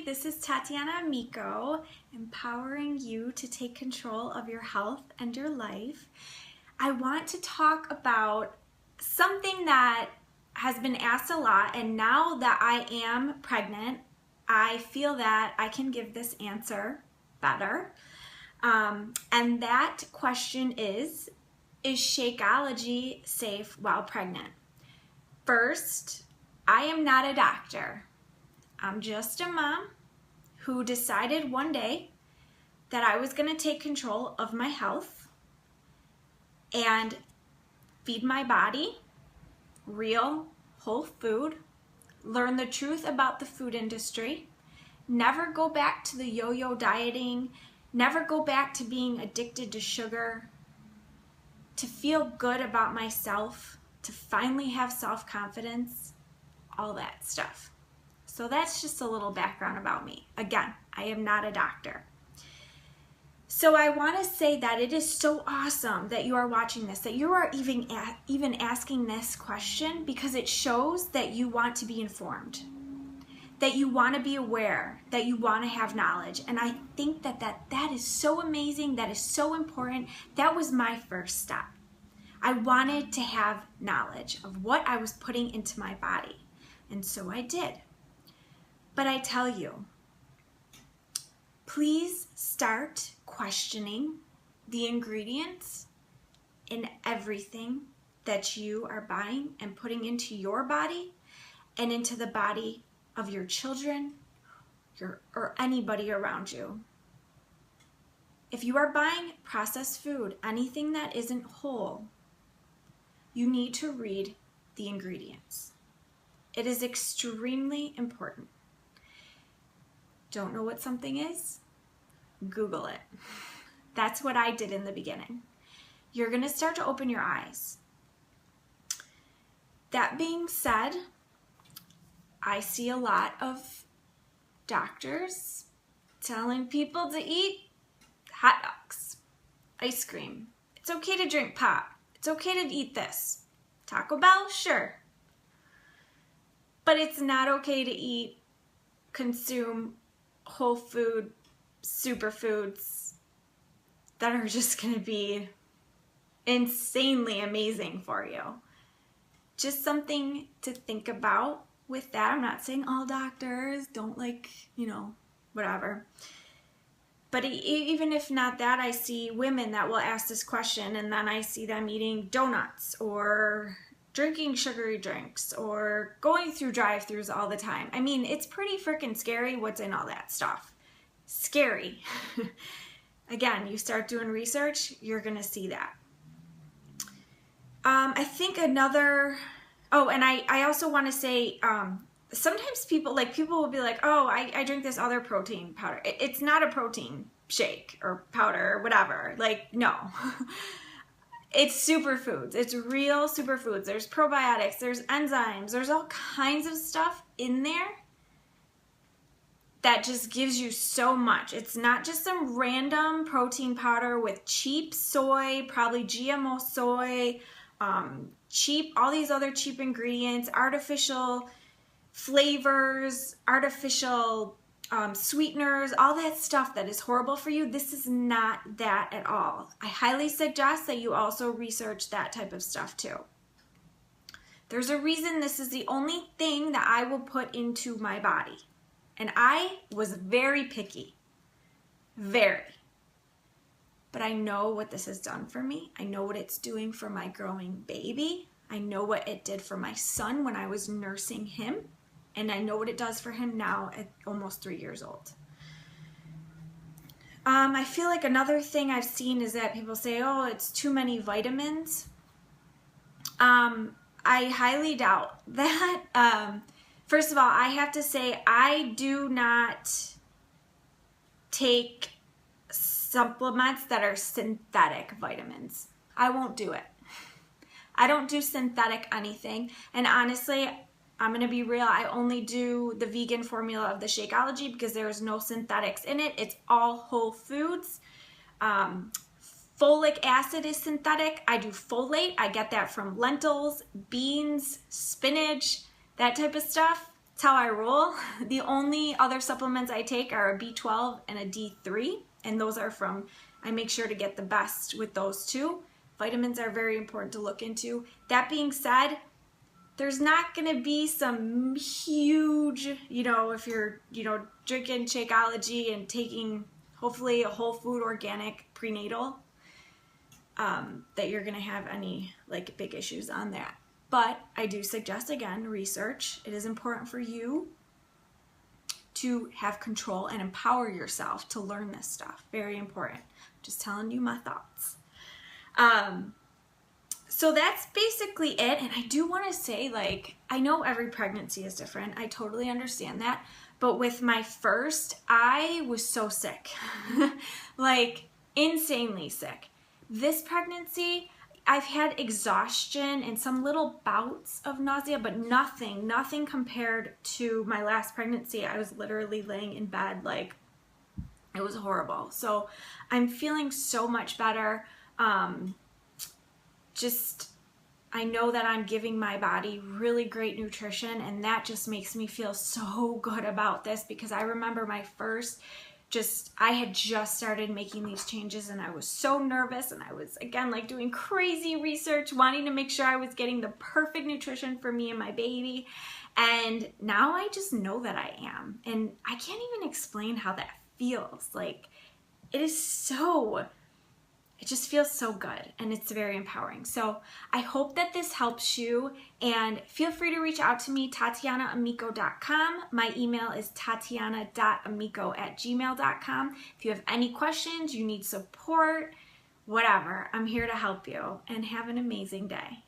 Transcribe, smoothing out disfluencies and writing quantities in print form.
This is Tatiana Amico, empowering you to take control of your health and your life. I want to talk about something that has been asked a lot, and now that I am pregnant, I feel that I can give this answer better. And that question is Shakeology safe while pregnant? First, I am not a doctor. I'm just a mom who decided one day that I was going to take control of my health and feed my body real, whole food, learn the truth about the food industry, never go back to the yo-yo dieting, never go back to being addicted to sugar, to feel good about myself, to finally have self-confidence, all that stuff. So that's just a little background about me. Again, I am not a doctor. So I want to say that it is so awesome that you are watching this, that you are even asking this question, because it shows that you want to be informed, that you want to be aware, that you want to have knowledge. And I think that is so amazing, that is so important. That was my first step. I wanted to have knowledge of what I was putting into my body, and so I did. But I tell you, please start questioning the ingredients in everything that you are buying and putting into your body and into the body of your children or anybody around you. If you are buying processed food, anything that isn't whole, you need to read the ingredients. It is extremely important. Don't know what something is? Google it. That's what I did in the beginning. You're going to start to open your eyes. That being said, I see a lot of doctors telling people to eat hot dogs, ice cream. It's okay to drink pop. It's okay to eat this. Taco Bell, sure. But it's not okay to consume whole food superfoods that are just going to be insanely amazing for you. Just something to think about with that. I'm not saying all doctors don't whatever. But even if not that, I see women that will ask this question, and then I see them eating donuts or drinking sugary drinks or going through drive-thrus all the time. I mean, it's pretty freaking scary what's in all that stuff. Scary. Again, you start doing research, you're gonna see that. I think and I also want to say, sometimes people will be like, oh, I drink this other protein powder. It's not a protein shake or powder or whatever. No. It's superfoods. It's real superfoods. There's probiotics, there's enzymes, there's all kinds of stuff in there that just gives you so much. It's not just some random protein powder with cheap soy, probably GMO soy, all these other cheap ingredients, artificial flavors, artificial sweeteners, all that stuff that is horrible for you. This is not that at all. I highly suggest that you also research that type of stuff too. There's a reason this is the only thing that I will put into my body. And I was very picky. Very. But I know what this has done for me. I know what it's doing for my growing baby. I know what it did for my son when I was nursing him. And I know what it does for him now at almost 3 years old. I feel like another thing I've seen is that people say, oh, it's too many vitamins. I highly doubt that. First of all, I have to say I do not take supplements that are synthetic vitamins. I won't do it. I don't do synthetic anything. And honestly, I'm going to be real, I only do the vegan formula of the Shakeology because there is no synthetics in it. It's all whole foods. Folic acid is synthetic. I do folate. I get that from lentils, beans, spinach, that type of stuff. That's how I roll. The only other supplements I take are a B12 and a D3, and those are from, I make sure to get the best with those two. Vitamins are very important to look into. That being said, there's not going to be some huge, if you're, drinking Shakeology and taking hopefully a whole food organic prenatal, that you're going to have any like big issues on that. But I do suggest, again, research. It is important for you to have control and empower yourself to learn this stuff. Very important. Just telling you my thoughts. So that's basically it. And I do want to say, like, I know every pregnancy is different. I totally understand that. But with my first, I was so sick. Like, insanely sick. This pregnancy, I've had exhaustion and some little bouts of nausea, but nothing compared to my last pregnancy. I was literally laying in bed, like, it was horrible. So I'm feeling so much better. I know that I'm giving my body really great nutrition, and that just makes me feel so good about this, because I remember my first, I had just started making these changes, and I was so nervous, and I was, again, like doing crazy research, wanting to make sure I was getting the perfect nutrition for me and my baby. And now I just know that I am, and I can't even explain how that feels. Like, it just feels so good, and it's very empowering. So I hope that this helps you, and feel free to reach out to me, TatianaAmico.com. My email is tatiana.amico@gmail.com. If you have any questions, you need support, whatever, I'm here to help you, and have an amazing day.